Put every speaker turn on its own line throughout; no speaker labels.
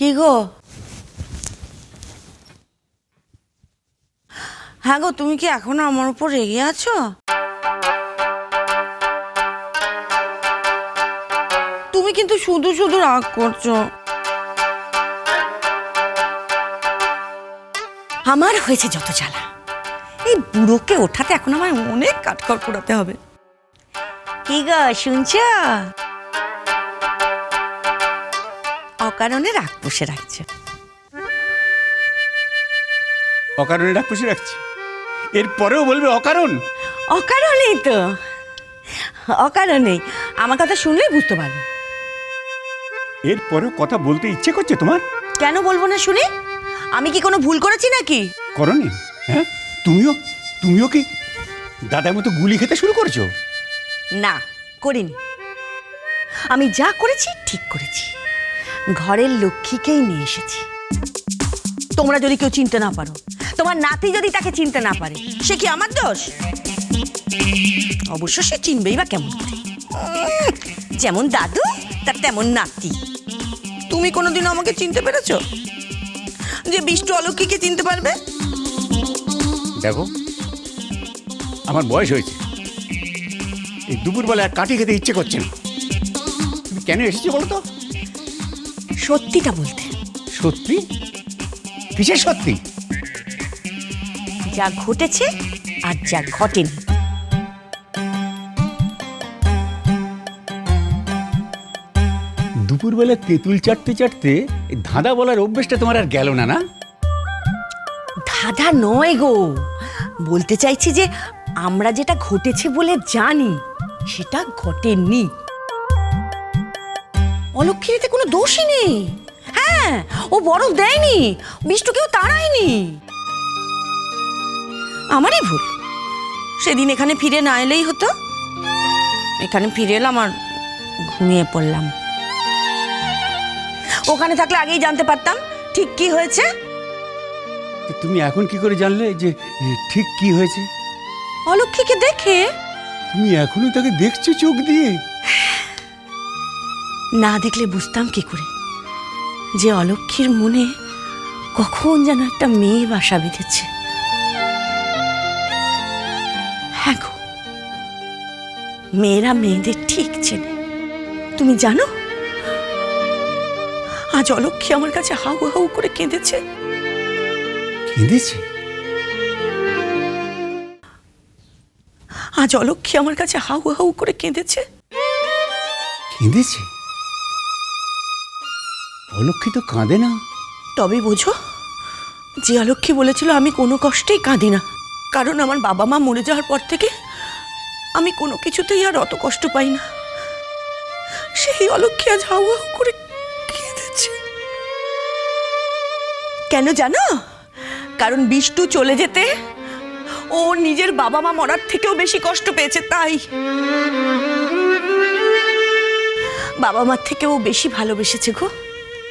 কি গো? হ্যাঁ গো, তুমি কি এখনো আমার উপর রেগে আছো? তুমি কিন্তু শুধু শুধু রাগ করছো। আমার হয়েছে যত জ্বালা, এই বুড়োকে ওঠাতে এখন আমার অনেক কাঠখড় পোড়াতে হবে। কি গো শুনছ? অকারণে রাগ পুষে রাখছে।
অকারণে রাগ পুষে রাখছি? এরপরেও বলবে অকারণ?
অকারণেই তো, অকারণেই। আমার কথা শুনলেই বুঝতে পারবে।
এরপরেও কথা বলতে ইচ্ছে করছে তোমার?
কেন বলবো না শুনি? আমি কি কোনো ভুল করেছি নাকি?
করনি? হ্যাঁ, তুমিও কি দাদার মতো গুলি খেতে শুরু করেছো?
না, করিনি। আমি যা করেছি ঠিক করেছি। ঘরের লক্ষ্মীকেই নিয়ে এসেছি। তোমরা যদি কেউ চিনতে না পারো, তোমার নাতি যদি তাকে চিনতে না পারে, সে কি আমার দোষ? অবশ্য সে চিনবেই বা কেমন করে? যেমন দাদু তার তেমন নাতি। তুমি কোনোদিন আমাকে চিনতে পেরেছো যে বিষ্টু অলক্ষ্মীকে চিনতে পারবে?
দেখো, আমার বয়স হয়েছে, এই দুপুরবেলা আর কাঠি খেতে ইচ্ছে করছে না। তুমি কেন এসেছো বলো তো?
সত্যিটা বলতে।
সত্যি? কিসের সত্যি?
যা ঘটেছে আর যা ঘটেনি।
দুপুরবেলা তেঁতুল চাটতে চাটতে ধাঁধা বলার অভ্যেসটা তোমার আর গেল না? না,
ধাঁধা নয় গো, বলতে চাইছি যে আমরা যেটা ঘটেছে বলে জানি সেটা ঘটেনি। অলক্ষ্মীতে কোনো দোষই নেই। হ্যাঁ, ও বরফ দেয়নি, বিষ্টুকেও তাড়ায়নি। আমারই ভুল। সেদিন এখানে ফিরে না এলেই হতো। এখানে ফিরে এলাম আর ঘুমিয়ে পড়লাম। ওখানে থাকলে আগেই জানতে পারতাম ঠিক কি হয়েছে।
তুমি এখন কি করে জানলে যে ঠিক কি হয়েছে?
অলক্ষ্মীকে দেখে।
তুমি এখনো তাকে দেখছো চোখ দিয়ে?
না দেখলে বুঝতাম কি করে যে অলক্ষ্মীর মনে কখন যেন একটা মেয়ে বাসা বেঁধেছে। হ্যাঁ গো, মেয়েরা মেয়েদের ঠিক চেনে। তুমি জানো, আজ অলক্ষ্মী আমার কাছে হাউ হাউ করে কেঁদেছে।
কেঁদেছে?
আজ অলক্ষ্মী আমার কাছে হাউ হাউ করে কেঁদেছে।
কেঁদেছে? অলক্ষ্মী তো কাঁদে না।
তবে বোঝো, যে অলক্ষ্মী বলেছিল আমি কোনো কষ্টেই কাঁদি না, কারণ আমার বাবা মা মরে যাওয়ার পর থেকে আমি কোনো কিছুতেই আর অত কষ্ট পাই না, সেই অলক্ষ্মী আজ হাউ হাউ করে কেঁদেছে। কেন জানো? কারণ বিষ্টু চলে যেতে ও নিজের বাবা মা মরার থেকেও বেশি কষ্ট পেয়েছে, তাই। বাবা মার থেকেও বেশি ভালোবেসেছে গো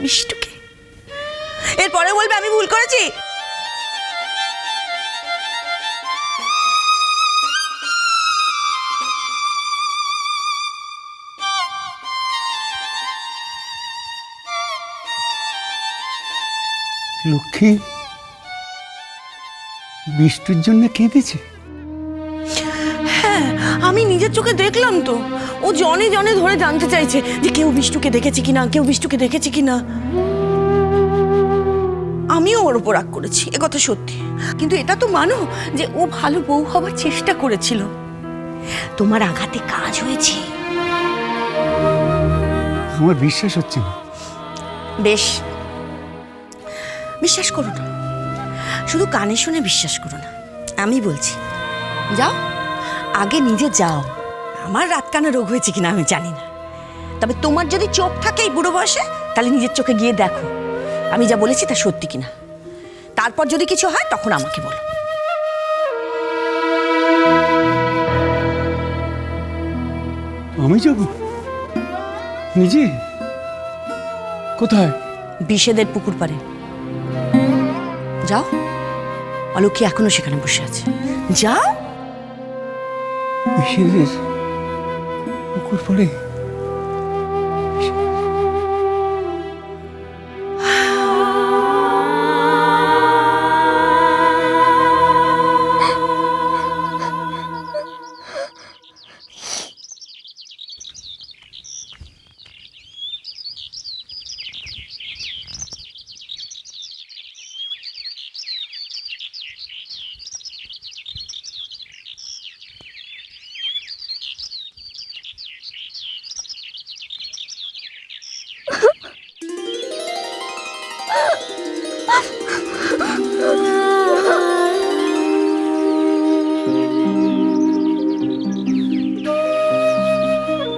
বিষ্টুকে। এরপরে বলবে আমি ভুল করেছি।
লক্ষ্মী বিষ্টুর জন্য কেঁদেছে?
হ্যাঁ, আমি নিজের চোখে দেখলাম তো। ও জনে জনে ধরে জানতে চাইছে যে কেউ বিষ্টুকে দেখেছে কিনা, কেউ বিষ্টুকে দেখেছে কিনা। আমিও ওর উপর রাগ করেছি, একথা সত্যি। কিন্তু এটা তো মানো যে ও ভালো বউ হবার চেষ্টা করেছিল। তোমার আঘাতে কাজ হয়েছে।
আমার বিশ্বাস হচ্ছে না।
বেশ, বিশ্বাস করো না, শুধু কানে শুনে বিশ্বাস করো না। আমি বলছি, যাও আগে নিজে যাও। আমার রাত কানা রোগ হয়েছে কিনা আমি জানি না, তবে তোমার যদি চোখ থাকে এই বুড়ো বয়সে, তাহলে নিজের চোখে গিয়ে দেখো আমি যা বলেছি তা সত্যি কিনা। তারপর যদি কিছু হয় তখন আমাকে বলো।
আমি যাব নিজে? কোথায়?
বিষেদের পুকুর পাড়ে যাও। অলক্ষ্মী এখনো সেখানে বসে আছে, যাও।
বিষেদের পুকুর পড়ে?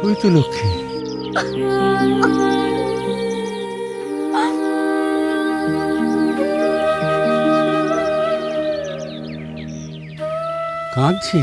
ওই তো লক্ষ্মী। কাঁদছে?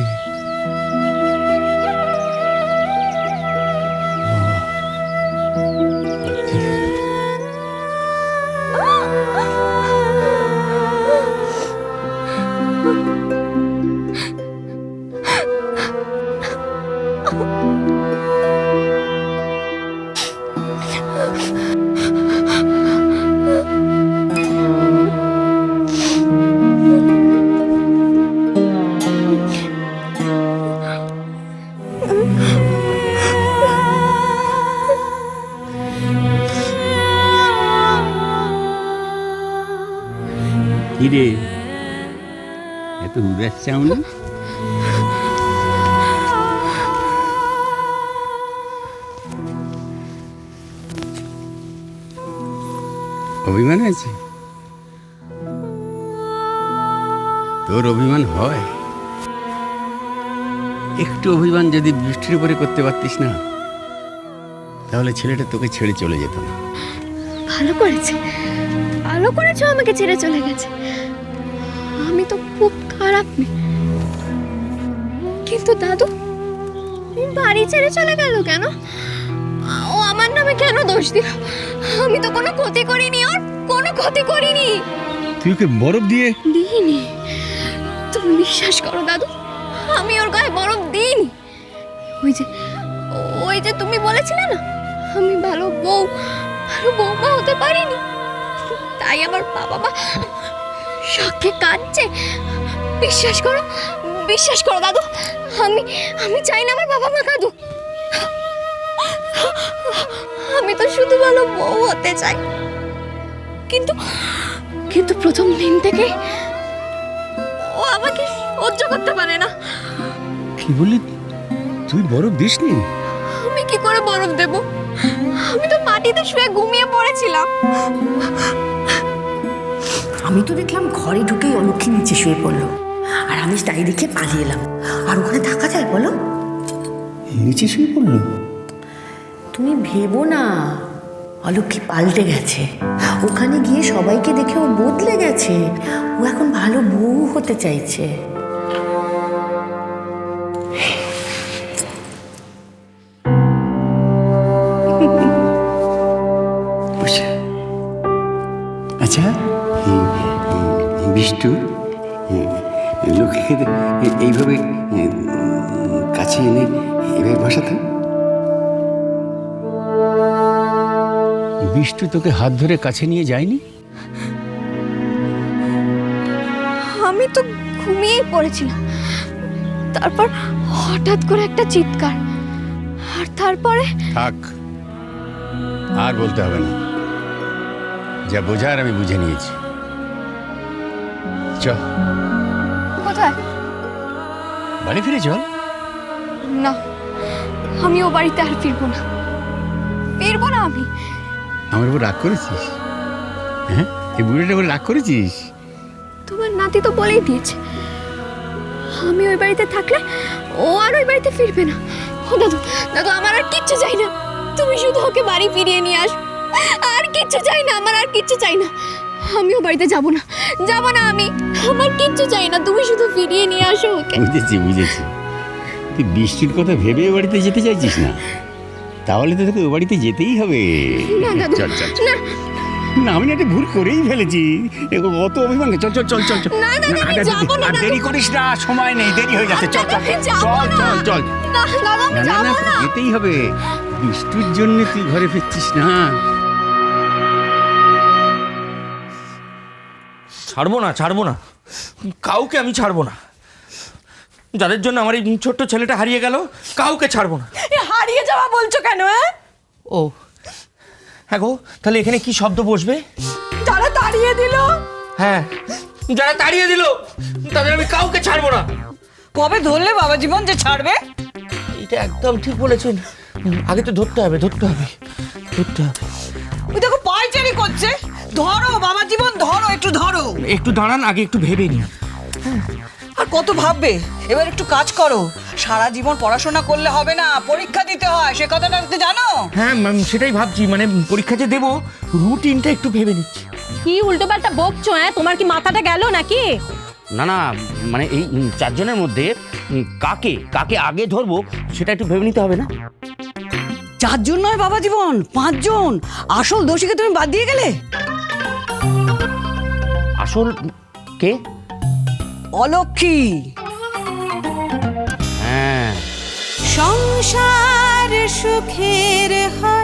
কিরে, এত উদাস চাও না? অভিমান আছে? তোর অভিমান হয়? একটু অভিমান যদি বৃষ্টির উপরে করতে পারতিস না, তাহলে ছেলেটা তোকে ছেড়ে চলে যেত না।
ভালো করেছে, ভালো করেছো আমাকে ছেড়ে চলে গেছে। আমি তো খুব খারাপ মেয়ে। কিন্তু দাদু বাড়ি ছেড়ে চলে গেল কেন? ও আমার নামে কেন দোষ দিল? আমি তো কোনো ক্ষতি করিনি, ওর কোনো ক্ষতি করিনি।
তুই ওকে বরফ দিয়ে?
দিইনি। তুমি বিশ্বাস করো দাদু, আমি ওর গায়ে বরফ দিইনি। ওই যে তুমি বলেছিলে না আমি ভালো বউমা হতে পারিনি, তাই আমার বাবা শখে কাঁদছে। বিশ্বাস করো দাদু, আমি চাই না আমার বাবা মা কাঁদুক। আমি তো শুধু ভালো বউ হতে চাই। কিন্তু প্রথম দিন থেকে ও আমাকে সহ্য করতে পারে না।
কি বলি, তুই বরফ দিসনি?
আমি কি করে বরফ দেব? আমি তো মাটিতে শুয়ে ঘুমিয়ে পড়েছিলাম।
আমি তো দেখলাম ঘরে ঢুকেই অলক্ষী নিচে শুয়ে পড়লো, আর আমি তাই দেখে পালিয়ে এলাম। আর ওখানে থাকা যায় বলো?
নিচে শুয়ে পড়লো?
তুমি ভেবো না, অলক্ষী পাল্টে গেছে। ওখানে গিয়ে সবাইকে দেখে ও বদলে গেছে। ও এখন ভালো বউ হতে চাইছে।
আচ্ছা, বিষ্টু লক্ষ্মীকে এইভাবে কাছে এনে এভাবে বসাতো? বিষ্টু তোকে হাত ধরে কাছে নিয়ে যায়নি?
আমি তো ঘুমিয়েই পড়েছিলাম। তারপর হঠাৎ করে একটা চিৎকার, আর তারপরে
থাক, আর বলতে হবে না। যা বোঝার আমি বুঝে নিয়েছি। চল।
কোথায়?
বাড়ি ফিরে চল।
না, আমি ও বাড়িতে আর ফিরবো না। আমি
আমার উপর রাগ করেছিস? হ্যাঁ, এই বুড়িটার উপর রাগ করেছিস?
তোমার নাতি তো বলেই দিয়েছে আমি ওই বাড়িতে থাকলে ও আর ওই বাড়িতে ফিরবে না। ও দাদু আমার আর কিচ্ছু চাই না। তুমি শুধু ওকে বাড়ি ফিরিয়ে নিয়ে আস। আর কিচ্ছু চাই না, আমার আর কিচ্ছু চাই না। আমিও বাড়িতে যাব না আমি। আমার কিচ্ছু চাই না, তুমি শুধু ফিরিয়ে নিয়ে আসো ওকে।
বুঝেছি। তুই বৃষ্টির কথা ভেবে ও বাড়িতে যেতে চাইছিস না? তাহলে তো তোকে ও বাড়িতে যেতেই হবে।
না দাদু,
চল।
না
না, আমি একটা ভুল করেই ফেলেছি। অত অভিমান। চল।
না আমি যাবো না।
দেরি করিস না, সময় নেই, দেরি হয়ে যাচ্ছে। চল।
না দাদু, আমি যাব না।
যেতেই হবে। বৃষ্টির জন্য তুই ঘরে ফিরছিস না।
ছাড়বো না, কাউকে আমি ছাড়বো না। যাদের জন্য আমার এই ছোট্ট ছেলেটা হারিয়ে গেল, কাউকে ছাড়বো না।
হারিয়ে যাওয়া বলছো কেন?
ও হ্যাঁ গো, তাহলে এখানে কি শব্দ বসবে?
যারা তাড়িয়ে দিল।
হ্যাঁ, যারা তাড়িয়ে দিল তাদের আমি কাউকে ছাড়বো না।
কবে ধরলে বাবা জীবন যে ছাড়বে?
এটা একদম ঠিক বলেছেন। আগে তো ধরতে হবে।
ওই দেখো পায়চারি করছে।
ধরো বাবা জীবন, ধরো, একটু ধরো।
একটু দাঁড়ান, আগে একটু ভেবে নিন।
আর কত ভাববে, এবার একটু কাজ করো। সারা জীবন পড়াশোনা করলে হবে না, পরীক্ষা দিতে হয়, সে কথাটা কি জানো?
হ্যাঁ সেটাই ভাবছি, মানে পরীক্ষা যে দেবো রুটিনটা একটু ভেবে নিচ্ছি।
কি উল্টোপাল্টা বকছো? তোমার কি মাথাটা গেল নাকি?
না না, মানে এই চারজনের মধ্যে কাকে কাকে আগে ধরবো সেটা একটু ভেবে নিতে হবে না?
4 জন নয় বাবা জীবন, 5 জন। আসল দোষীকে তুমি বাদ দিয়ে গেলে।
আসল কে?
অলক্ষী।
হ্যাঁ,
সংসার সুখের হয়